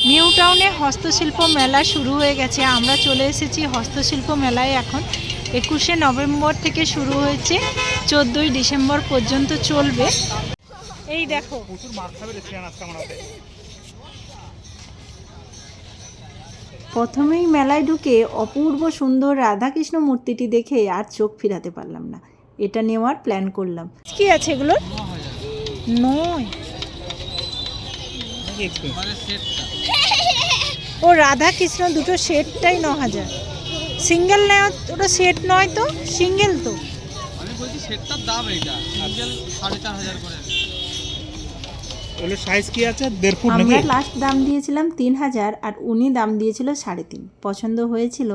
New টাউনে হস্তশিল্প মেলা শুরু হয়ে গেছে। আমরা চলে এসেছি হস্তশিল্প মেলায়। এখন 21শে নভেম্বর থেকে শুরু হয়েছে, 14ই ডিসেম্বর পর্যন্ত চলবে। এই দেখো, প্রথমেই মেলায় ঢুকে অপূর্ব সুন্দর রাধাকৃষ্ণ মূর্তিটি দেখে আর চোখ ফিরাতে পারলাম না। এটা নেওয়ার প্ল্যান করলাম। কি আছে এগুলো? নয়, ও রাধা কৃষ্ণ দুটো সেটটাই 9,000। সিঙ্গেল নেওয়া, ওটা সেট নয় তো, সিঙ্গেল তো। আমি বলছি সেটটার দাম এইটা, সিঙ্গেল 4,500 করে। এর সাইজ কি আছে? 1.5 ফুট নাকি? আমরা লাস্ট দাম দিয়েছিলাম 3,000 আর উনি দাম দিয়েছিল 3.5। পছন্দ হয়েছিল,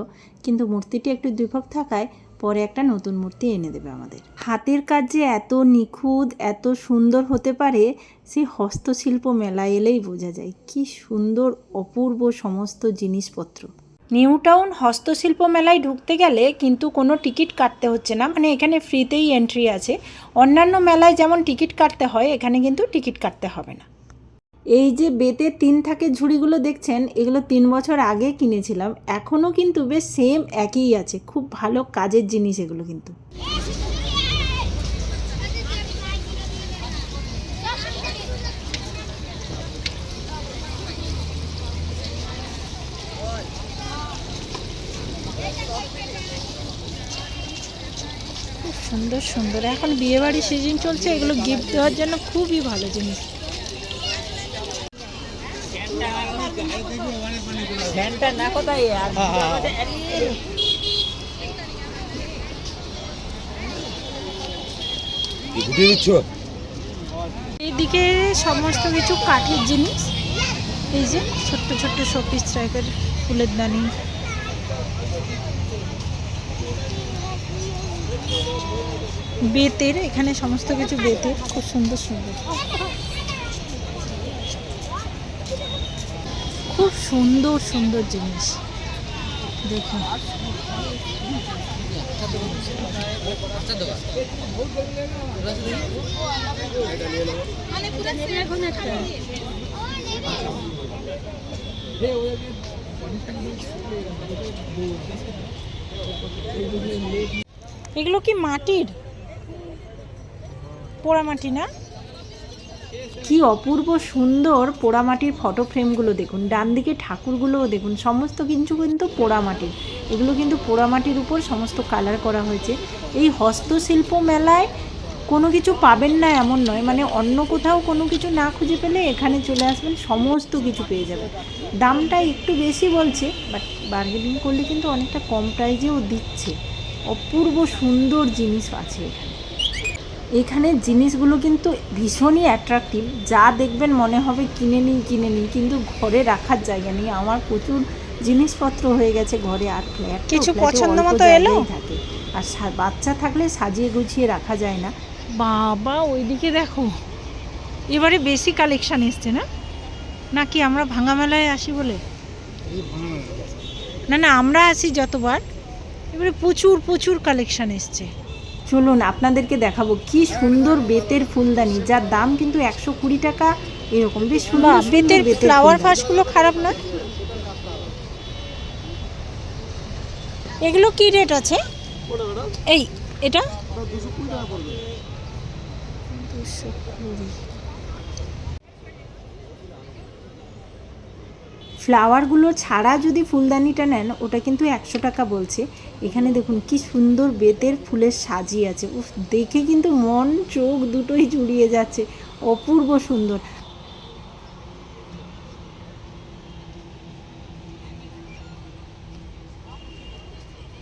কিন্তু মূর্তিটি একটু দুর্ভোগ থাকায় পরে একটা নতুন মূর্তি এনে দেবে আমাদের। হাতের কাজ যে এত নিখুঁত, এত সুন্দর হতে পারে, সেই হস্তশিল্প মেলায় এলেই বোঝা যায়। কি সুন্দর অপূর্ব সমস্ত জিনিসপত্র। নিউ টাউন হস্তশিল্প মেলায় ঢুকতে গেলে কিন্তু কোনো টিকিট কাটতে হচ্ছে না, মানে এখানে ফ্রিতেই এন্ট্রি আছে। অন্যান্য মেলায় যেমন টিকিট কাটতে হয়, এখানে কিন্তু টিকিট কাটতে হবে না। এই যে বেতের 3 থাকের ঝুড়িগুলো দেখছেন, এগুলো 3 বছর আগে কিনেছিলাম, এখনও কিন্তু বেশ সেম একই আছে। খুব ভালো কাজের জিনিস এগুলো কিন্তু। খুব সুন্দর সুন্দর, এখন বিয়েবাড়ির সিজন চলছে, এগুলো গিফট দেওয়ার জন্য খুবই ভালো জিনিস। এইদিকে সমস্ত কিছু কাঠের জিনিস, এই যে ছোট্ট ছোট্ট শোপিস টাইপের ফুলের দানি, বেতের, এখানে সমস্ত কিছু বেতের, খুব সুন্দর সুন্দর, খুব সুন্দর সুন্দর জিনিস দেখুন। এগুলো কি মাটির? পোড়ামাটি না? কি অপূর্ব সুন্দর পোড়ামাটির ফটো ফ্রেমগুলো দেখুন। ডান দিকে ঠাকুরগুলোও দেখুন, সমস্ত কিছু কিন্তু পোড়ামাটির। এগুলো কিন্তু পোড়ামাটির উপর সমস্ত কালার করা হয়েছে। এই হস্তশিল্প মেলায় কোনো কিছু পাবেন না এমন নয়, মানে অন্য কোথাও কোনো কিছু না খুঁজে পেলে এখানে চলে আসবেন, সমস্ত কিছু পেয়ে যাবেন। দামটা একটু বেশি বলছে, বাট বার্গেনিং করলে কিন্তু অনেকটা কম প্রাইজেও দিচ্ছে। অপূর্ব সুন্দর জিনিস আছে এখানে। এখানের জিনিসগুলো কিন্তু ভীষণই অ্যাট্রাকটিভ। যা দেখবেন মনে হবে কিনে নিই, কিন্তু ঘরে রাখার জায়গা নেই। আমার প্রচুর জিনিসপত্র হয়ে গেছে ঘরে, আর ফ্ল্যাট কিছু পছন্দ মতো এলো থাকে, আর বাচ্চা থাকলে সাজিয়ে গুছিয়ে রাখা যায় না। বাবা ওইদিকে দেখো, এবারে বেশি কালেকশান এসছে না? নাকি আমরা ভাঙা মেলায় আসি বলে? না না, আমরা আসি যতবার, এবারে প্রচুর প্রচুর কালেকশান এসছে। চলুন আপনাদেরকে দেখাবো কি সুন্দর বেতের ফুলদানি, যার দাম কিন্তু 120 টাকা এরকম। বেশ সুন্দর বেতের ফ্লাওয়ার ভাসগুলো খারাপ না। এগুলো কি রেট আছে? এই এটা 220 টাকা পড়বে। 220। ফ্লাওয়ারগুলো ছাড়া যদি ফুলদানিটা নেন, ওটা কিন্তু 100 টাকা বলছে। এখানে দেখুন কি সুন্দর বেতের ফুলের সাজি আছে। উফ, দেখে কিন্তু মন চোখ দুটোই জুড়িয়ে যাচ্ছে, অপূর্ব সুন্দর।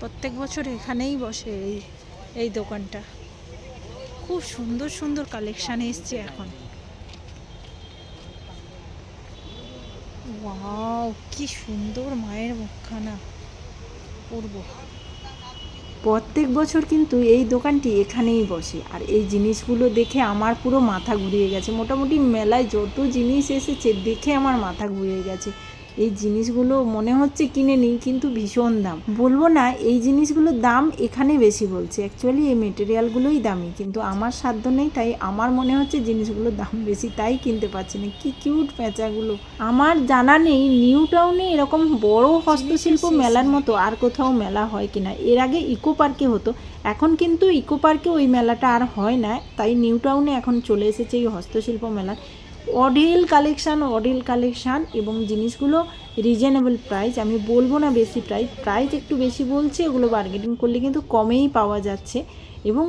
প্রত্যেক বছর এখানেই বসে এই দোকানটা। খুব সুন্দর সুন্দর কালেকশান এসছে এখন। ওয়াও, কি সুন্দর মায়ের মুখখানা, পূর্ব। প্রত্যেক বছর কিন্তু এই দোকানটি এখানেই বসে, আর এই জিনিসগুলো দেখে আমার পুরো মাথা ঘুরিয়ে গেছে। মোটামুটি মেলায় যত জিনিস এসেছে দেখে আমার মাথা ঘুরিয়ে গেছে। এই জিনিসগুলো মনে হচ্ছে কিনে নিই, কিন্তু ভীষণ দাম। বলবো না এই জিনিসগুলোর দাম এখানে বেশি বলছে, অ্যাকচুয়ালি এই মেটেরিয়ালগুলোই দামি, কিন্তু আমার সাধ্য নেই, তাই আমার মনে হচ্ছে জিনিসগুলোর দাম বেশি, তাই কিনতে পারছি না। কি কিউট প্যাঁচাগুলো। আমার জানা নেই নিউ টাউনে এরকম বড় হস্তশিল্প মেলার মতো আর কোথাও মেলা হয় কিনা। এর আগে ইকো পার্কে হতো, এখন কিন্তু ইকো পার্কে ওই মেলাটা আর হয় না, তাই নিউ টাউনে এখন চলে এসেছে এই হস্তশিল্প মেলা। অঢেল কালেকশান এবং জিনিসগুলো রিজনেবল প্রাইস। আমি বলবো না বেশি প্রাইস একটু বেশি বলছে, এগুলো বার্গেনিং করলে কিন্তু কমেই পাওয়া যাচ্ছে এবং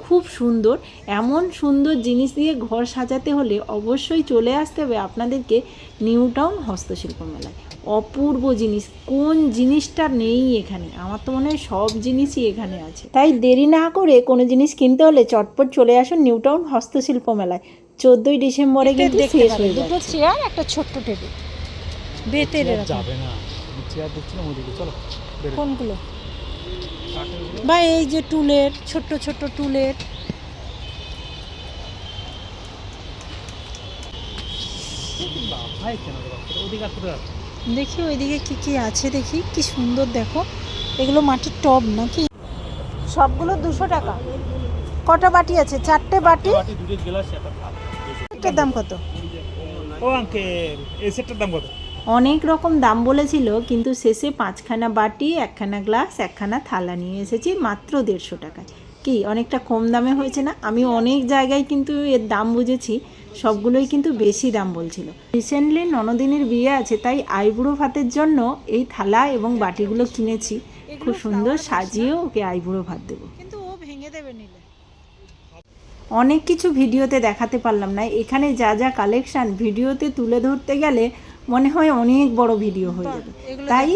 খুব সুন্দর। এমন সুন্দর জিনিস দিয়ে ঘর সাজাতে হলে অবশ্যই চলে আসতে হবে আপনাদেরকে নিউ টাউন হস্তশিল্প মেলায়। অপূর্ব জিনিস, কোন জিনিসটা নেই এখানে? আমার তো মনে হয় সব জিনিসই এখানে আছে। তাই দেরি না করে কোনো জিনিস কিনতে হলে চটপট চলে আসুন নিউ টাউন হস্তশিল্প মেলায়। 14ই ডিসেম্বরে কিন্তু শেষ হয়ে যাচ্ছে। দুটো চেয়ার, একটা ছোট্ট টেবিল, বেতের যাবে না, চেয়ার দেখছিলাম ওদিকে, চলো। কোনগুলো? বা এই যে টুলের, ছোট্ট টুলের। দেখি ওইদিকে কি আছে, দেখি কি সুন্দর। দেখো এগুলো মাটির টব নাকি? সবগুলো 200 টাকা। কটা বাটি আছে? 4টে বাটি। এটার দাম কত? ও আঙ্কেল, এই সেটটার দাম কত? অনেক রকম দাম বলেছিল, কিন্তু শেষে 5খানা বাটি, 1খানা গ্লাস, 1খানা থালা নিয়ে এসেছি মাত্র 150 টাকায়। কি অনেকটা কম দামে হয়েছে না? আমি অনেক জায়গায় কিন্তু এর দাম বুঝেছি, সবগুলোই কিন্তু বেশি দাম বলছিল। রিসেন্টলি ননদিনের বিয়ে আছে, তাই আইবুড়ো ভাতের জন্য এই থালা এবং বাটিগুলো কিনেছি। খুব সুন্দর সাজিয়ে ওকে আইবুড়ো ভাত দেবো, কিন্তু ও ভেঙে দেবে নিলে। অনেক কিছু ভিডিওতে দেখাতে পারলাম না, এখানে যা কালেকশান ভিডিওতে তুলে ধরতে গেলে মনে হয় অনেক বড় ভিডিও হয়ে যাবে, তাই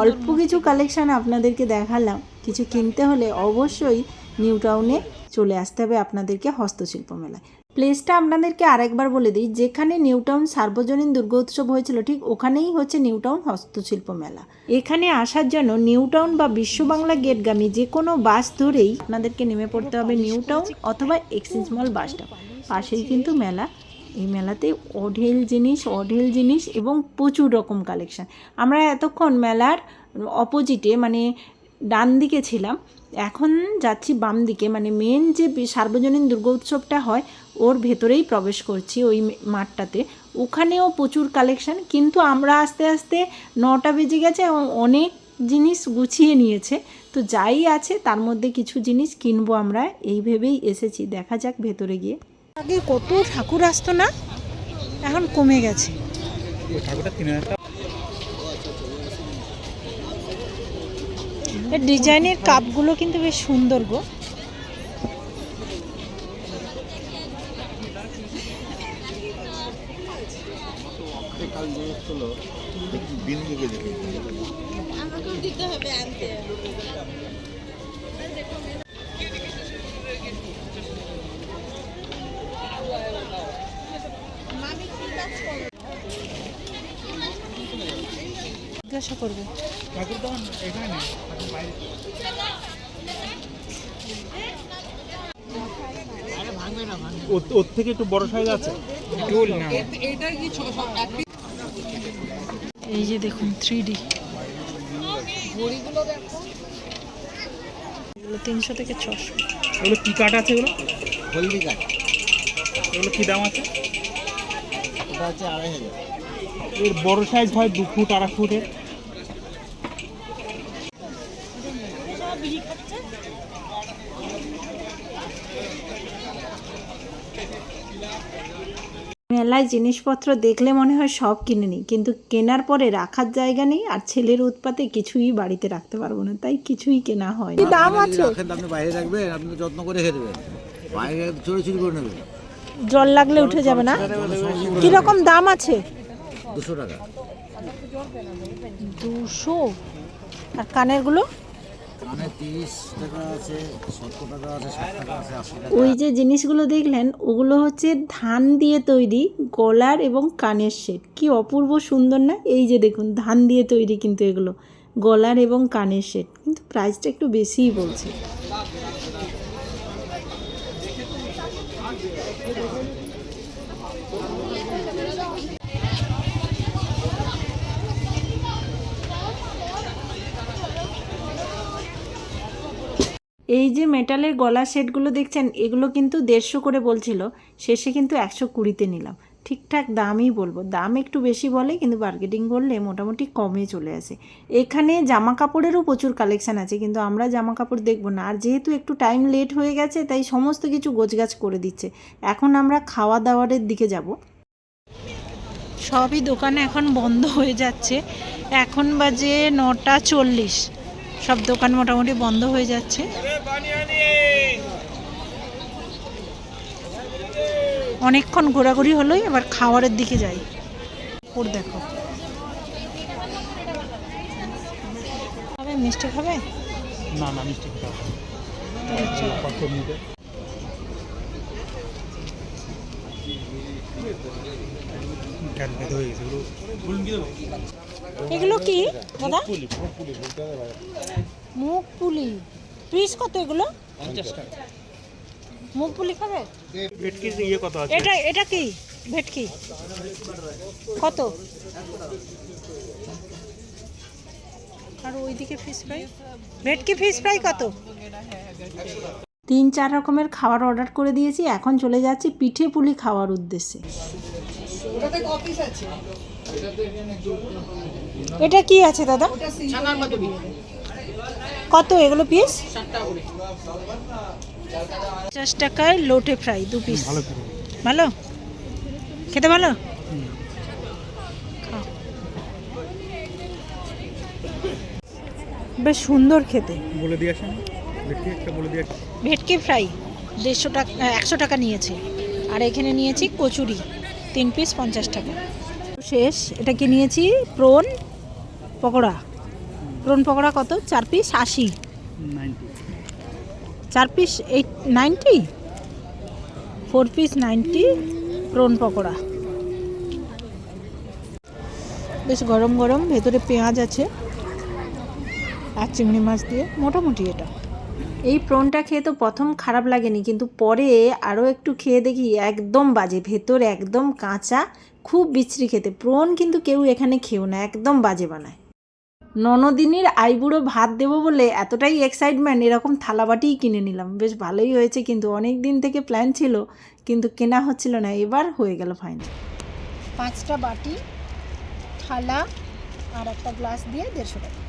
অল্প কিছু কালেকশান আপনাদেরকে দেখালাম। কিছু কিনতে হলে অবশ্যই নিউ টাউনে চলে আসতে হবে আপনাদেরকে হস্তশিল্প মেলায়। প্লেসটা আপনাদেরকে আরেকবার বলে দিই, যেখানে নিউ টাউন সার্বজনীন দুর্গোৎসব হয়েছিল ঠিক ওখানেই হচ্ছে নিউ টাউন হস্তশিল্প মেলা। এখানে আসার জন্য নিউ টাউন বা বিশ্ব বাংলা গেটগামী যে কোনো বাস ধরেই আপনাদেরকে নেমে পড়তে হবে নিউ টাউন অথবা এক্সচেঞ্জ মল বাসটা, পাশেই কিন্তু মেলা। এই মেলাতে অঢেল জিনিস এবং প্রচুর রকম কালেকশান। আমরা এতক্ষণ মেলার অপোজিটে মানে ডান দিকে ছিলাম, এখন যাচ্ছি বাম দিকে, মানে মেন যে সার্বজনীন দুর্গোৎসবটা হয় ওর ভেতরেই প্রবেশ করছি, ওই মাঠটাতে। ওখানেও প্রচুর কালেকশান, কিন্তু আমরা আস্তে আস্তে 9টা বেজে গেছে এবং অনেক জিনিস গুছিয়ে নিয়েছে, তো যাই আছে তার মধ্যে কিছু জিনিস কিনবো আমরা, এই ভেবেই এসেছি। দেখা যাক ভেতরে গিয়ে। আগে কত ঠাকুর আসতো না, এখন কমে গেছে। এর ডিজাইনের কাপগুলো কিন্তু বেশ সুন্দর গো। জিজ্ঞাসা করবো। ওর থেকে একটু বড় সাইজ আছে। এই যে দেখুন 3D, এগুলো 300 থেকে 600। এগুলো কি কাঠ আছে? এগুলো হলদি কাঠ। এগুলো কি দাম আছে? ওটা হচ্ছে 2500। এর বড় সাইজ হয় 2 ফুট 2.5 ফুটের। মেলায় জিনিসপত্র দেখলে মনে হয় সব কিনে নিই, কিন্তু কেনার পরে রাখার জায়গা নেই, আর ছেলের উৎপাতে কিছুই বাড়িতে রাখতে পারবো না, তাই কিছুই কেনা হয় না। দাম আছে, আপনি বাইরে রাখবেন, আপনি যত্ন করে রেখে দেবেন, বাইরে চুরি করে নেবেন, জল লাগলে উঠে যাবে না। কিরকম দাম আছে? 200 টাকা। 200। আর কানেরগুলো? মানে 30 টাকা আছে, 70 টাকা আছে, 60 টাকা আছে, 80 টাকা। ওই যে জিনিসগুলো দেখলেন ওগুলো হচ্ছে ধান দিয়ে তৈরি গলার এবং কানের সেট। কি অপূর্ব সুন্দর না? এই যে দেখুন ধান দিয়ে তৈরি কিন্তু এগুলো গলার এবং কানের সেট, কিন্তু প্রাইসটা একটু বেশিই বলছে। এই যে মেটালের গলা সেটগুলো দেখছেন, এগুলো কিন্তু 150 করে বলছিল, শেষে কিন্তু 120-তে নিলাম। ঠিকঠাক দামই বলবো, দাম একটু বেশি বলে কিন্তু বার্গেনিং করলে মোটামুটি কমে চলে আসে। এখানে জামা কাপড়েরও প্রচুর কালেকশান আছে, কিন্তু আমরা জামা কাপড় দেখবো না। আর যেহেতু একটু টাইম লেট হয়ে গেছে, তাই সমস্ত কিছু গোছগাছ করে দিচ্ছে। এখন আমরা খাওয়া দাওয়ারের দিকে যাব। সবই দোকানে এখন বন্ধ হয়ে যাচ্ছে। এখন বাজে 9:40, সব দোকান মোটামুটি বন্ধ হয়ে যাচ্ছে। অনেকক্ষণ ঘোরাঘুরি হলো, এবার খাবারের দিকে যাই। ওর দেখো, খাবে মিষ্টি খাবে? না না, মিষ্টি খাওয়া এগুলো কি দাদা? মুগ পুলি পিস কত এগুলো? 50 টাকা। মুগ পুলি খাবে? ভেটকির ইয়ে কত আছে? এটা কি ভেটকি কত? আর ওইদিকে ফিশ ফ্রাই, ভেটকি ফিশ ফ্রাই কত? 3-4 রকমের খাবার অর্ডার করে দিয়েছি। এখন চলে যাচ্ছি পিঠে পুলি খাওয়ার উদ্দেশ্যে। এটা কি আছে দাদা? কত এগুলো পিস? 50 টাকায় লোটে ফ্রাই 2 পিস। ভালো খেতে, ভালো। বেশ সুন্দর খেতে। বলে দিয়ে আসেন, ভেটকি একটা বলে দিয়ে। ভেটকি ফ্রাই 150 টাকা, 100 টাকা নিয়েছে। আর এখানে নিয়েছি কচুরি 3 পিস 50 টাকা। শেষ। এটা কি নিয়েছি? প্রন পকোড়া। প্রন পকোড়া কত? 4 piece 80। 4 piece 90, 4 piece 90 prawn pakora. বেশ গরম গরম, ভেতরে পেঁয়াজ আছে আর চিংড়ি মাছ দিয়ে, মোটামুটি এটা। এই প্রনটা খেয়ে তো প্রথম খারাপ লাগেনি, কিন্তু পরে আরও একটু খেয়ে দেখি একদম বাজে, ভেতর একদম কাঁচা, খুব বিশ্রী খেতে। প্রন কিন্তু কেউ এখানে খেও না, একদম বাজে বানায়। ননদিনীর আইবুড়ো ভাত দেবো বলে এতটাই এক্সাইটমেন্ট, এরকম থালাবাটিই কিনে নিলাম। বেশ ভালোই হয়েছে, কিন্তু অনেক দিন থেকে প্ল্যান ছিল, কিন্তু কেনা হচ্ছিল না। এবার হয়ে গেল ফাইনাল। 5টা বাটি, থালা আর একটা গ্লাস দিয়ে 150 টাকা।